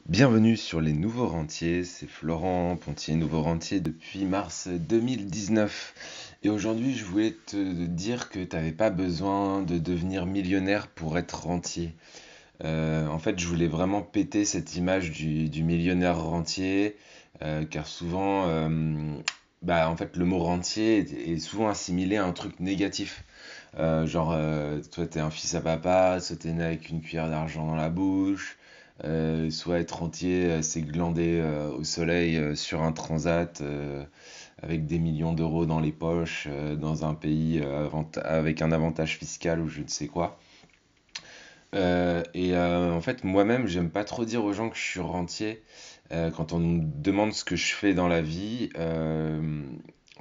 Bienvenue sur les Nouveaux Rentiers, c'est Florent Pontier, Nouveau Rentier depuis mars 2019. Et aujourd'hui, je voulais te dire que tu n'avais pas besoin de devenir millionnaire pour être rentier. En fait, je voulais vraiment péter cette image du millionnaire rentier, car souvent, en fait, le mot rentier est souvent assimilé à un truc négatif. Toi, t'es un fils à papa, soit t'es né avec une cuillère d'argent dans la bouche, soit être rentier, c'est glander au soleil sur un transat avec des millions d'euros dans les poches, dans un pays avec un avantage fiscal ou je ne sais quoi. En fait, moi-même, j'aime pas trop dire aux gens que je suis rentier. Quand on me demande ce que je fais dans la vie,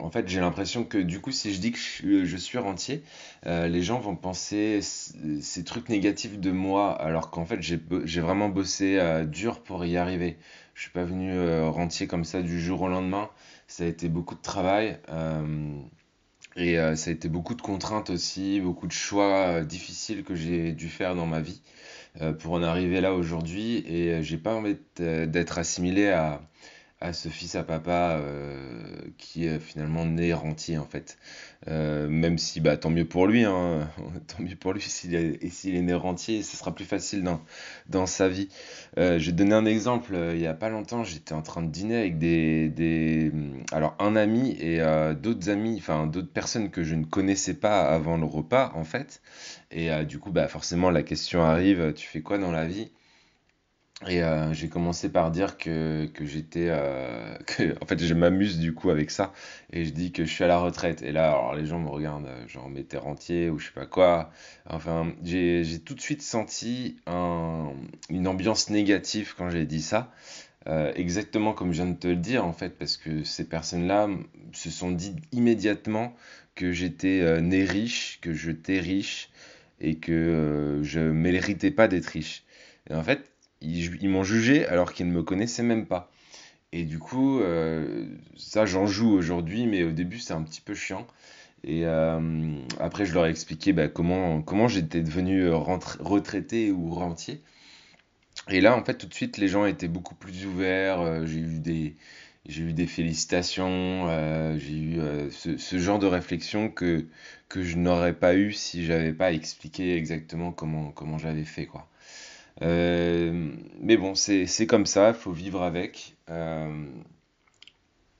en fait, j'ai l'impression que du coup, si je dis que je suis rentier, les gens vont penser ces trucs négatifs de moi, alors qu'en fait, j'ai vraiment bossé dur pour y arriver. Je suis pas venu rentier comme ça du jour au lendemain. Ça a été beaucoup de travail. Ça a été beaucoup de contraintes aussi, beaucoup de choix difficiles que j'ai dû faire dans ma vie pour en arriver là aujourd'hui. J'ai pas envie d'être assimilé à ce fils à papa qui est finalement né rentier en fait. Même si bah tant mieux pour lui, hein, tant mieux pour lui s'il est né rentier, ce sera plus facile dans sa vie. Je vais te donner un exemple. Il y a pas longtemps, j'étais en train de dîner avec alors un ami et d'autres amis, enfin d'autres personnes que je ne connaissais pas avant le repas en fait. Du coup, bah forcément la question arrive, tu fais quoi dans la vie? J'ai commencé par dire que j'étais en fait je m'amuse du coup avec ça et je dis que je suis à la retraite et là alors les gens me regardent genre mais t'es rentier ou je sais pas quoi. Enfin j'ai tout de suite senti une ambiance négative quand j'ai dit ça. Exactement comme je viens de te le dire en fait parce que ces personnes-là se sont dit immédiatement que j'étais né riche, que j'étais riche et que je méritais pas d'être riche. Et en fait, ils m'ont jugé alors qu'ils ne me connaissaient même pas. Et du coup, ça j'en joue aujourd'hui, mais au début c'est un petit peu chiant. Après, je leur ai expliqué bah, comment j'étais devenu retraité ou rentier. Et là, en fait, tout de suite, les gens étaient beaucoup plus ouverts. J'ai eu des félicitations. J'ai eu ce genre de réflexion que je n'aurais pas eu si j'avais pas expliqué exactement comment j'avais fait, quoi. Mais bon, c'est comme ça, il faut vivre avec.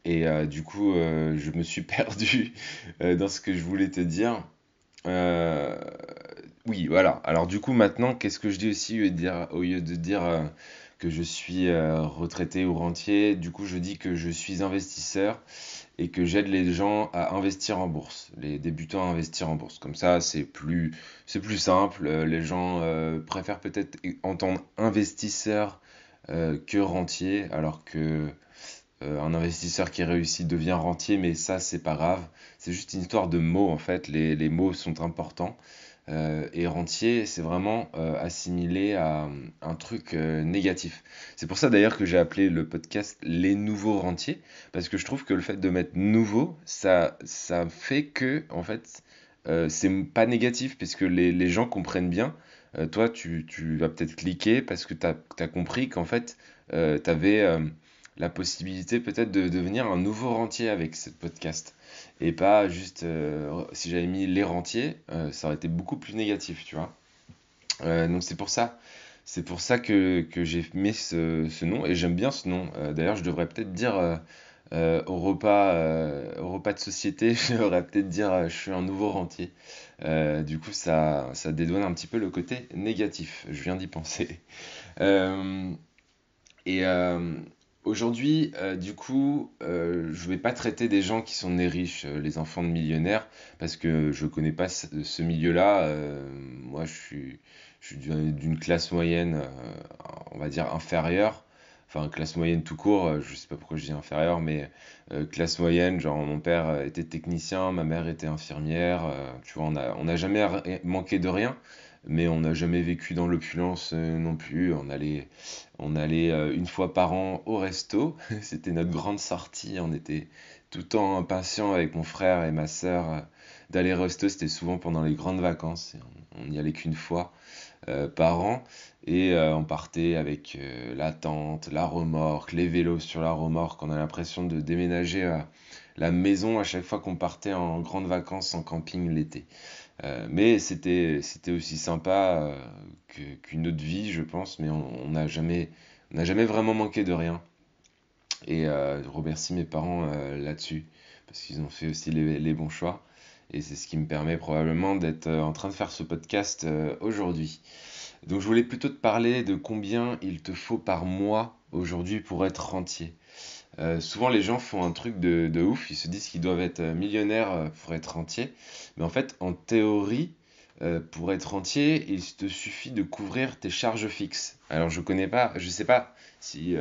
Du coup, je me suis perdu dans ce que je voulais te dire. Euh, oui, voilà. Alors du coup, maintenant, qu'est-ce que je dis aussi au lieu de dire que je suis retraité ou rentier? Du coup, je dis que je suis investisseur et que j'aide les gens à investir en bourse, les débutants à investir en bourse. Comme ça, c'est plus simple. Les gens préfèrent peut-être entendre investisseur que rentier, alors que un investisseur qui réussit devient rentier, mais ça, c'est pas grave. C'est juste une histoire de mots, en fait. Les mots sont importants. Et rentier, c'est vraiment assimilé à un truc négatif. C'est pour ça d'ailleurs que j'ai appelé le podcast Les Nouveaux Rentiers, parce que je trouve que le fait de mettre nouveau, ça fait que, en fait, c'est pas négatif, puisque les gens comprennent bien. Toi, tu vas peut-être cliquer parce que tu as compris qu'en fait, tu avais la possibilité peut-être de devenir un nouveau rentier avec ce podcast. Et pas juste, si j'avais mis les rentiers, ça aurait été beaucoup plus négatif, tu vois. Donc c'est pour ça que j'ai mis ce nom, et j'aime bien ce nom. D'ailleurs, je devrais peut-être dire au repas de société, je devrais peut-être dire je suis un nouveau rentier. Du coup, ça dédouane un petit peu le côté négatif, je viens d'y penser. Euh, et Aujourd'hui, du coup, je vais pas traiter des gens qui sont nés riches, les enfants de millionnaires, parce que je connais pas ce milieu-là. Moi, je suis d'une classe moyenne, on va dire inférieure. Enfin, classe moyenne tout court, je sais pas pourquoi je dis inférieure, mais classe moyenne, genre mon père était technicien, ma mère était infirmière, tu vois, on n'a jamais manqué de rien, mais on n'a jamais vécu dans l'opulence non plus. On allait une fois par an au resto. C'était notre grande sortie. On était tout le temps impatients avec mon frère et ma sœur d'aller au resto. C'était souvent pendant les grandes vacances. On n'y allait qu'une fois. par an. Et on partait avec la tente, la remorque, les vélos sur la remorque. On a l'impression de déménager la maison à chaque fois qu'on partait en grandes vacances en camping l'été. Mais c'était aussi sympa qu'une autre vie, je pense, mais on n'a jamais vraiment manqué de rien. Et je remercie mes parents là-dessus, parce qu'ils ont fait aussi les bons choix. Et c'est ce qui me permet probablement d'être en train de faire ce podcast aujourd'hui. Donc je voulais plutôt te parler de combien il te faut par mois aujourd'hui pour être rentier. Souvent les gens font un truc de ouf, ils se disent qu'ils doivent être millionnaires pour être rentier. Mais en fait, en théorie, pour être rentier, il te suffit de couvrir tes charges fixes. Alors je sais pas si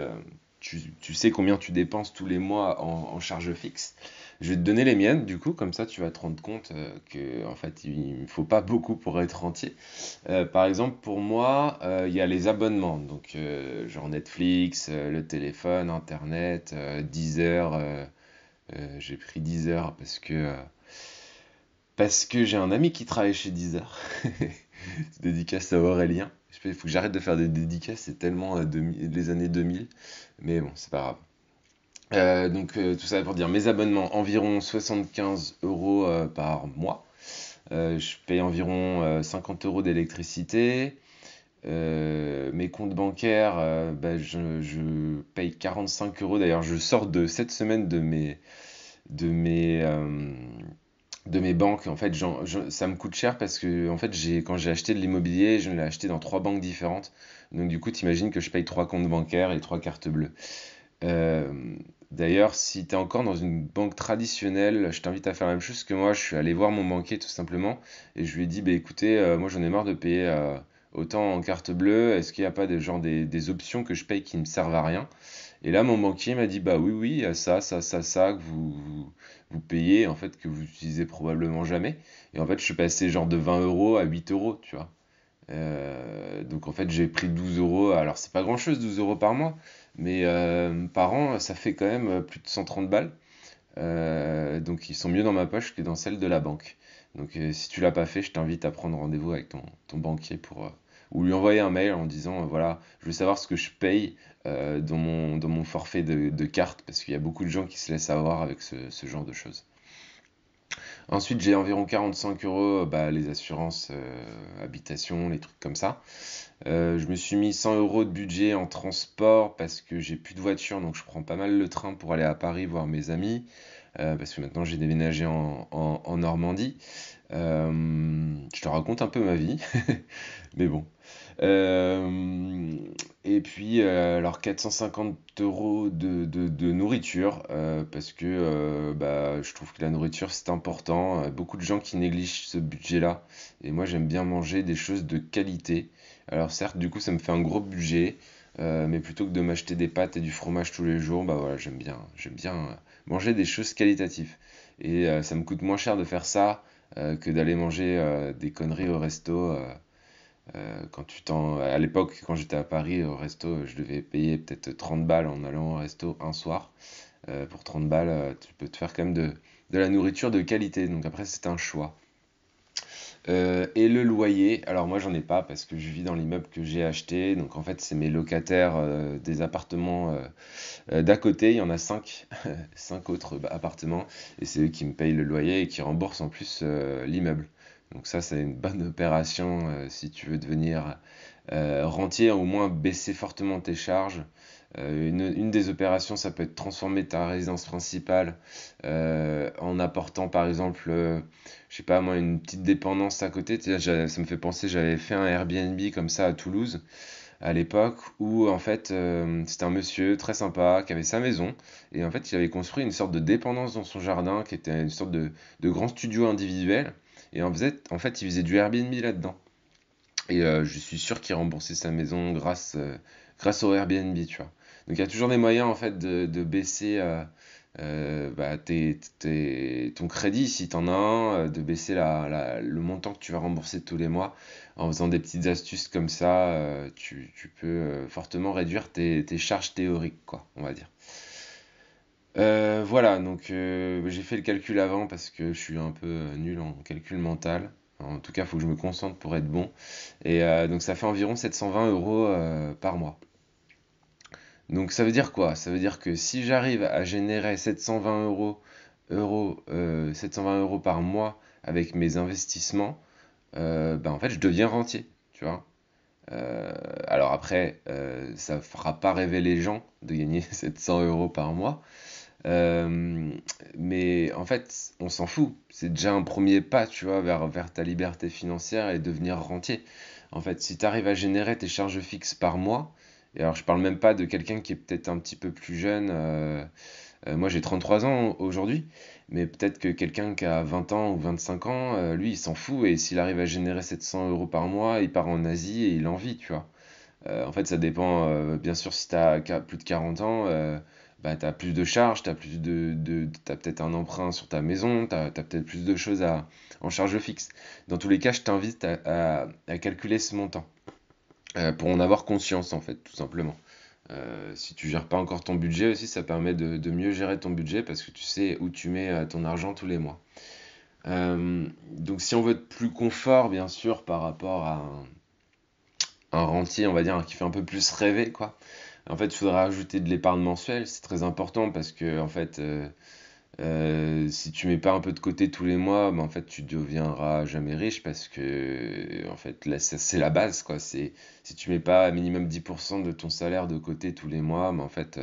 tu sais combien tu dépenses tous les mois en charges fixes. Je vais te donner les miennes, du coup, comme ça tu vas te rendre compte que en fait il ne faut pas beaucoup pour être rentier. Par exemple, pour moi, il y a les abonnements, donc genre Netflix, le téléphone, Internet, Deezer. J'ai pris Deezer parce que j'ai un ami qui travaille chez Deezer. Dédicace à Aurélien. Il faut que j'arrête de faire des dédicaces, c'est tellement les années 2000. Mais bon, c'est pas grave. Tout ça pour dire mes abonnements, environ 75 € par mois. Je paye environ 50 € d'électricité. Mes comptes bancaires, je paye 45 €. D'ailleurs, je sors de cette semaine de mes, euh, de mes banques. En fait, ça me coûte cher parce que en fait, quand j'ai acheté de l'immobilier, je l'ai acheté dans trois banques différentes. Donc du coup, t'imagines que je paye trois comptes bancaires et trois cartes bleues. Euh, D'ailleurs, si tu es encore dans une banque traditionnelle, je t'invite à faire la même chose que moi. Je suis allé voir mon banquier tout simplement et je lui ai dit, bah, écoutez, moi j'en ai marre de payer autant en carte bleue. Est-ce qu'il n'y a pas des options que je paye qui ne me servent à rien? Et là, mon banquier m'a dit, bah oui, oui, il y a ça, que vous payez, en fait, que vous utilisez probablement jamais. Et en fait, je suis passé genre de 20 € à 8 euros, tu vois. Donc en fait, j'ai pris 12 €. Alors, c'est pas grand-chose, 12 € par mois, mais par an, ça fait quand même plus de 130 balles. Donc, ils sont mieux dans ma poche que dans celle de la banque. Donc, si tu l'as pas fait, je t'invite à prendre rendez-vous avec ton banquier ou lui envoyer un mail en disant voilà, je veux savoir ce que je paye dans mon forfait de carte, parce qu'il y a beaucoup de gens qui se laissent avoir avec ce genre de choses. Ensuite, j'ai environ 45 € les assurances habitation, les trucs comme ça. Je me suis mis 100 € de budget en transport parce que j'ai plus de voiture, donc je prends pas mal le train pour aller à Paris voir mes amis, parce que maintenant j'ai déménagé en Normandie. Je te raconte un peu ma vie, mais bon. Euh, et puis, alors 450 € de nourriture, parce que je trouve que la nourriture c'est important. Beaucoup de gens qui négligent ce budget-là, et moi j'aime bien manger des choses de qualité. Alors certes, du coup, ça me fait un gros budget, mais plutôt que de m'acheter des pâtes et du fromage tous les jours, bah voilà, j'aime bien manger des choses qualitatives. Et ça me coûte moins cher de faire ça que d'aller manger des conneries au resto. À l'époque, quand j'étais à Paris, au resto, je devais payer peut-être 30 balles en allant au resto un soir. Pour 30 balles, tu peux te faire quand même de la nourriture de qualité. Donc après, c'est un choix. Et le loyer, alors moi j'en ai pas parce que je vis dans l'immeuble que j'ai acheté. Donc en fait, c'est mes locataires des appartements d'à côté. Il y en a 5, 5 autres appartements. Et c'est eux qui me payent le loyer et qui remboursent en plus l'immeuble. Donc ça, c'est une bonne opération si tu veux devenir rentier, au moins baisser fortement tes charges. Une des opérations, ça peut être transformer ta résidence principale en apportant par exemple, je sais pas moi, une petite dépendance à côté. Tu sais, ça me fait penser, j'avais fait un Airbnb comme ça à Toulouse à l'époque où en fait c'était un monsieur très sympa qui avait sa maison et en fait il avait construit une sorte de dépendance dans son jardin qui était une sorte de grand studio individuel et en fait il faisait du Airbnb là-dedans. Et je suis sûr qu'il remboursait sa maison grâce au Airbnb, tu vois. Donc il y a toujours des moyens en fait de baisser ton crédit si tu en as un, de baisser le montant que tu vas rembourser tous les mois. En faisant des petites astuces comme ça, tu peux fortement réduire tes charges théoriques, quoi, on va dire. Voilà, donc j'ai fait le calcul avant parce que je suis un peu nul en calcul mental. En tout cas, il faut que je me concentre pour être bon. Et donc ça fait environ 720 euros par mois. Donc ça veut dire quoi? Ça veut dire que si j'arrive à générer 720 euros par mois avec mes investissements, ben en fait je deviens rentier, tu vois. Alors après, ça fera pas rêver les gens de gagner 700 euros par mois, euh, mais en fait, on s'en fout. C'est déjà un premier pas, tu vois, vers ta liberté financière et devenir rentier. En fait, si tu arrives à générer tes charges fixes par mois, et alors je parle même pas de quelqu'un qui est peut-être un petit peu plus jeune, moi j'ai 33 ans aujourd'hui, mais peut-être que quelqu'un qui a 20 ans ou 25 ans, lui il s'en fout, et s'il arrive à générer 700 euros par mois, il part en Asie et il en vit, tu vois. En fait, ça dépend. Bien sûr, si tu as plus de 40 ans, bah, tu as plus de charges, t'as peut-être un emprunt sur ta maison, tu as peut-être plus de choses en charge fixe. Dans tous les cas, je t'invite à calculer ce montant pour en avoir conscience, en fait, tout simplement. Si tu gères pas encore ton budget aussi, ça permet de mieux gérer ton budget parce que tu sais où tu mets ton argent tous les mois. Donc, si on veut être plus confort, bien sûr, par rapport à un rentier, on va dire, qui fait un peu plus rêver, quoi. En fait, il faudra ajouter de l'épargne mensuelle, c'est très important parce que, en fait, si tu mets pas un peu de côté tous les mois, ben, en fait, tu deviendras jamais riche parce que, en fait, là, c'est la base, quoi. Si tu mets pas minimum 10% de ton salaire de côté tous les mois, ben, en fait,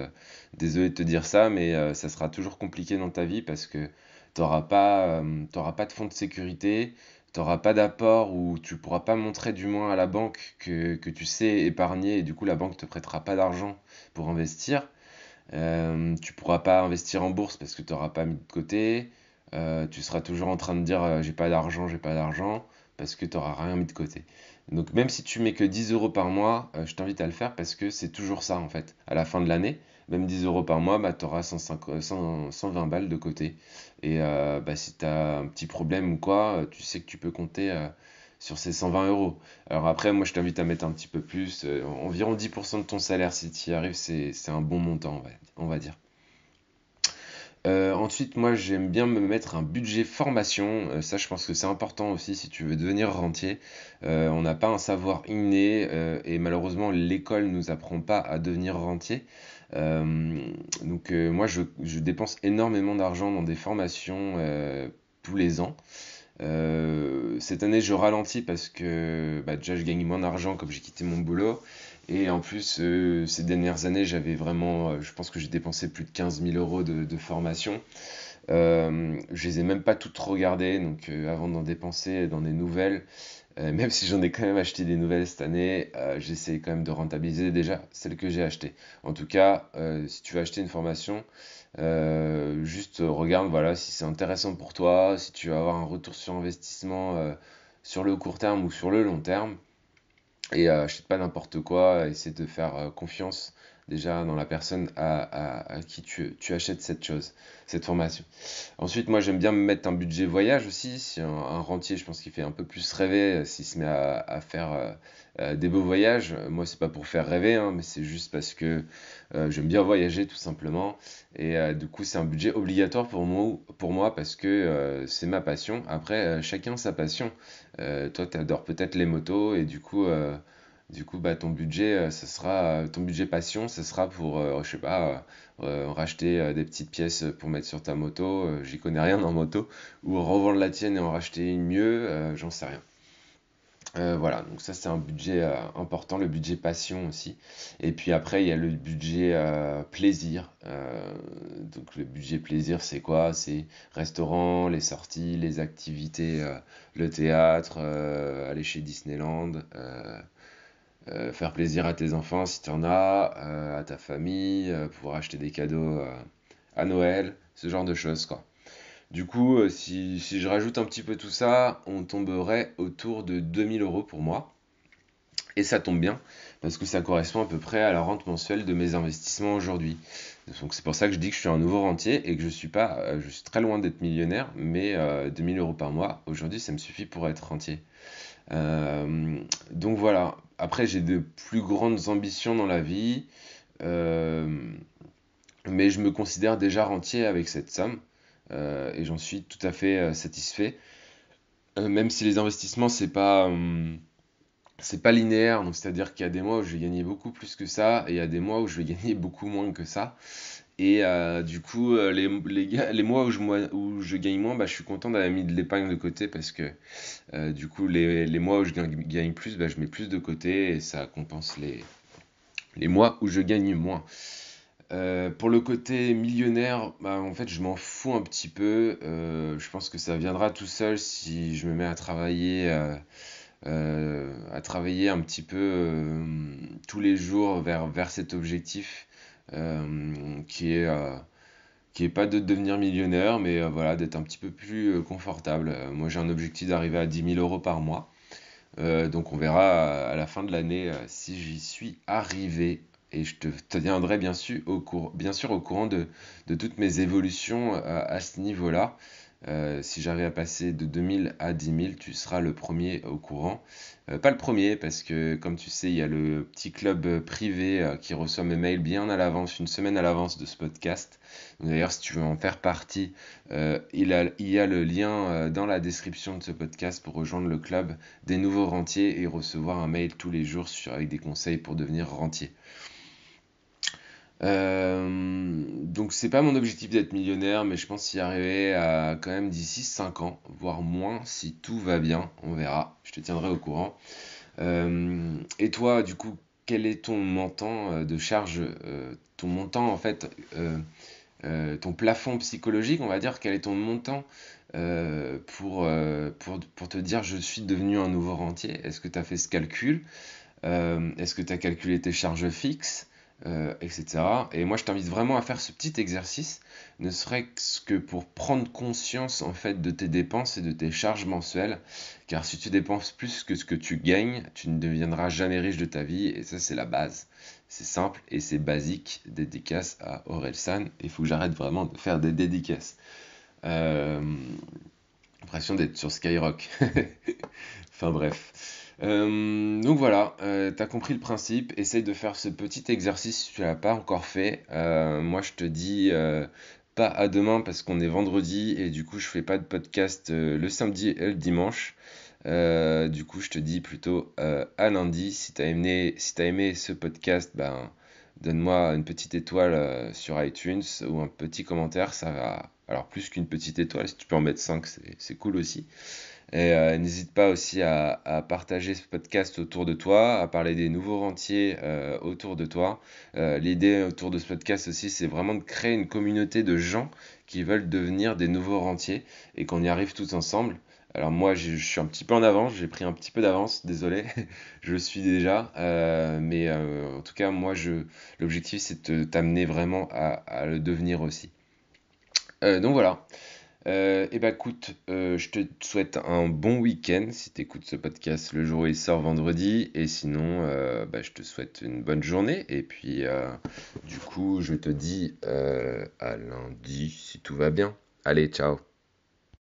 désolé de te dire ça, mais ça sera toujours compliqué dans ta vie parce que t'auras pas de fonds de sécurité, t'auras pas d'apport ou tu pourras pas montrer du moins à la banque que tu sais épargner et du coup, la banque te prêtera pas d'argent pour investir. Tu pourras pas investir en bourse parce que tu n'auras pas mis de côté. Tu seras toujours en train de dire j'ai pas d'argent parce que tu n'auras rien mis de côté. Donc même si tu mets que 10 euros par mois, je t'invite à le faire parce que c'est toujours ça en fait. À la fin de l'année, même 10 euros par mois, bah, tu auras 120 balles de côté. Et bah, si tu as un petit problème ou quoi, tu sais que tu peux compter sur ces 120 euros. Alors après, moi, je t'invite à mettre un petit peu plus, environ 10% de ton salaire si tu y arrives, c'est un bon montant, on va dire. Ensuite, moi, j'aime bien me mettre un budget formation. Ça, je pense que c'est important aussi si tu veux devenir rentier. On n'a pas un savoir inné et malheureusement, l'école nous apprend pas à devenir rentier. Euh, donc, moi, je dépense énormément d'argent dans des formations tous les ans. Cette année, je ralentis parce que bah, déjà, je gagne moins d'argent comme j'ai quitté mon boulot. Et en plus, ces dernières années, je pense que j'ai dépensé plus de 15 000 euros de formation. Je les ai même pas toutes regardées, donc avant d'en dépenser dans des nouvelles, même si j'en ai quand même acheté des nouvelles cette année, j'essaie quand même de rentabiliser déjà celles que j'ai achetées. En tout cas, si tu veux acheter une formation, juste regarde voilà, si c'est intéressant pour toi, si tu vas avoir un retour sur investissement sur le court terme ou sur le long terme. Et achète pas n'importe quoi, essaie de faire confiance déjà dans la personne à qui tu achètes cette chose, cette formation. Ensuite, moi j'aime bien me mettre un budget voyage aussi. Si un rentier, je pense qu'il fait un peu plus rêver s'il se met à faire des beaux voyages. Moi, c'est pas pour faire rêver, hein, mais c'est juste parce que j'aime bien voyager tout simplement. Et du coup, c'est un budget obligatoire pour moi parce que c'est ma passion. Après, chacun sa passion. Toi, tu adores peut-être les motos et du coup, bah, ton budget passion, ce sera pour, je sais pas, racheter des petites pièces pour mettre sur ta moto. J'y connais rien en moto, ou revendre la tienne et en racheter une mieux, j'en sais rien. Voilà, donc ça c'est un budget important, le budget passion aussi. Et puis après, il y a le budget plaisir. Donc le budget plaisir, c'est quoi? C'est restaurant, les sorties, les activités, le théâtre, aller chez Disneyland, faire plaisir à tes enfants si tu en as, à ta famille, pouvoir acheter des cadeaux à Noël, ce genre de choses, quoi. Du coup, si je rajoute un petit peu tout ça, on tomberait autour de 2000 euros pour moi. Et ça tombe bien, parce que ça correspond à peu près à la rente mensuelle de mes investissements aujourd'hui. Donc c'est pour ça que je dis que je suis un nouveau rentier et que je suis pas, je suis très loin d'être millionnaire, mais 2000 euros par mois, aujourd'hui, ça me suffit pour être rentier. Donc voilà. Après, j'ai de plus grandes ambitions dans la vie, euh, mais je me considère déjà rentier avec cette somme et j'en suis tout à fait satisfait. Même si les investissements, c'est pas linéaire, donc c'est-à-dire qu'il y a des mois où je vais gagner beaucoup plus que ça, et il y a des mois où je vais gagner beaucoup moins que ça. Et du coup, les mois où je gagne moins, bah, je suis content d'avoir mis de l'épargne de côté parce que du coup, les mois où je gagne plus, bah, je mets plus de côté et ça compense les mois où je gagne moins. Pour le côté millionnaire, bah, en fait, je m'en fous un petit peu. Je pense que ça viendra tout seul si je me mets à travailler un petit peu tous les jours vers cet objectif qui est pas de devenir millionnaire, mais voilà, d'être un petit peu plus confortable. Moi, j'ai un objectif d'arriver à 10 000 € par mois. Donc, on verra à la fin de l'année si j'y suis arrivé. Et je te tiendrai bien sûr au courant de toutes mes évolutions à ce niveau-là. Si j'arrive à passer de 2000 à 10 000, tu seras le premier au courant. Pas le premier, parce que comme tu sais, il y a le petit club privé qui reçoit mes mails bien à l'avance, une semaine à l'avance de ce podcast. Donc, d'ailleurs, si tu veux en faire partie, il y a le lien dans la description de ce podcast pour rejoindre le club des nouveaux rentiers et recevoir un mail tous les jours avec des conseils pour devenir rentier. Donc c'est pas mon objectif d'être millionnaire, mais je pense y arriver à quand même d'ici 5 ans, voire moins si tout va bien, on verra, je te tiendrai au courant. Et toi, du coup, quel est ton montant de charge, ton montant en fait, ton plafond psychologique, on va dire, quel est ton montant pour te dire je suis devenu un nouveau rentier? Est-ce que tu as fait ce calcul? Est-ce que tu as calculé tes charges fixes, etc. Et moi, je t'invite vraiment à faire ce petit exercice, ne serait-ce que pour prendre conscience en fait de tes dépenses et de tes charges mensuelles. Car si tu dépenses plus que ce que tu gagnes, tu ne deviendras jamais riche de ta vie. Et ça, c'est la base. C'est simple et c'est basique. Dédicace à Orelsan. Il faut que j'arrête vraiment de faire des dédicaces. Euh, L'impression d'être sur Skyrock. Enfin bref. Donc voilà, t'as compris le principe. Essaye de faire ce petit exercice si tu l'as pas encore fait. Moi, je te dis pas à demain parce qu'on est vendredi et du coup, je fais pas de podcast le samedi et le dimanche. Du coup, je te dis plutôt à lundi. Si t'as aimé ce podcast, ben, donne-moi une petite étoile sur iTunes ou un petit commentaire. Ça va. Alors, plus qu'une petite étoile, si tu peux en mettre 5, c'est cool aussi. Et n'hésite pas aussi à partager ce podcast autour de toi, à parler des nouveaux rentiers autour de toi. L'idée autour de ce podcast aussi, c'est vraiment de créer une communauté de gens qui veulent devenir des nouveaux rentiers et qu'on y arrive tous ensemble. Alors moi, je suis un petit peu en avance, j'ai pris un petit peu d'avance, désolé, je le suis déjà. Mais en tout cas, l'objectif, c'est de t'amener vraiment à le devenir aussi. Donc voilà. Et bah écoute, je te souhaite un bon week-end si tu écoutes ce podcast le jour où il sort vendredi. Et sinon, bah, je te souhaite une bonne journée. Et puis, du coup, je te dis à lundi si tout va bien. Allez, ciao.